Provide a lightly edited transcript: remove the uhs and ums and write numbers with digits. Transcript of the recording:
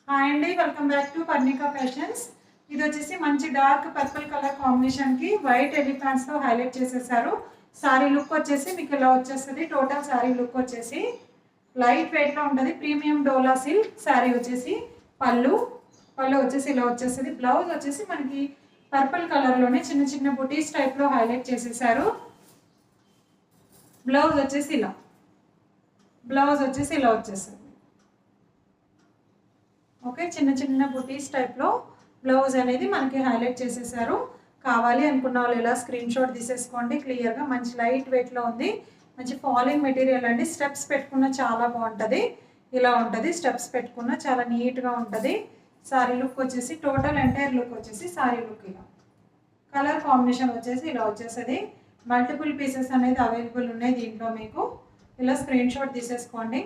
Hi అండి, welcome back to Parnika fashions. ఇది వచ్చేసి మంచి డార్క్ పర్పుల్ కలర్ కాంబినేషన్కి వైట్ ఎలిఫాంట్స్తో హైలైట్ చేసేసారు. సారీ లుక్ వచ్చేసి మీకు ఇలా వచ్చేస్తుంది. టోటల్ సారీ లుక్ వచ్చేసి లైట్ వెయిట్లో ఉంటుంది. ప్రీమియం డోలా సిల్క్ సారీ వచ్చేసి పళ్ళు వచ్చేసి ఇలా వచ్చేస్తుంది. బ్లౌజ్ వచ్చేసి మనకి పర్పుల్ కలర్లోనే చిన్న చిన్న బుటీస్ టైప్లో హైలైట్ చేసేసారు. బ్లౌజ్ వచ్చేసి ఇలా వచ్చేస్తుంది. ఓకే, చిన్న చిన్న బుటీస్ టైప్లో బ్లౌజ్ అనేది మనకి హైలైట్ చేసేసారు. కావాలి అనుకున్న వాళ్ళు ఇలా స్క్రీన్ షాట్ తీసేసుకోండి. క్లియర్గా మంచి లైట్ వెయిట్లో ఉంది. మంచి ఫాలింగ్ మెటీరియల్ అండి. స్టెప్స్ పెట్టుకున్న చాలా బాగుంటుంది. ఇలా ఉంటుంది, స్టెప్స్ పెట్టుకున్న చాలా నీట్గా ఉంటుంది. సారీ లుక్ వచ్చేసి టోటల్ ఎంటైర్ లుక్ వచ్చేసి సారీ లుక్ ఇలా కలర్ కాంబినేషన్ వచ్చేసి ఇలా వచ్చేస్తుంది. మల్టిపుల్ పీసెస్ అనేది అవైలబుల్ ఉన్నాయి దీంట్లో. మీకు ఇలా స్క్రీన్ షాట్ తీసేసుకోండి.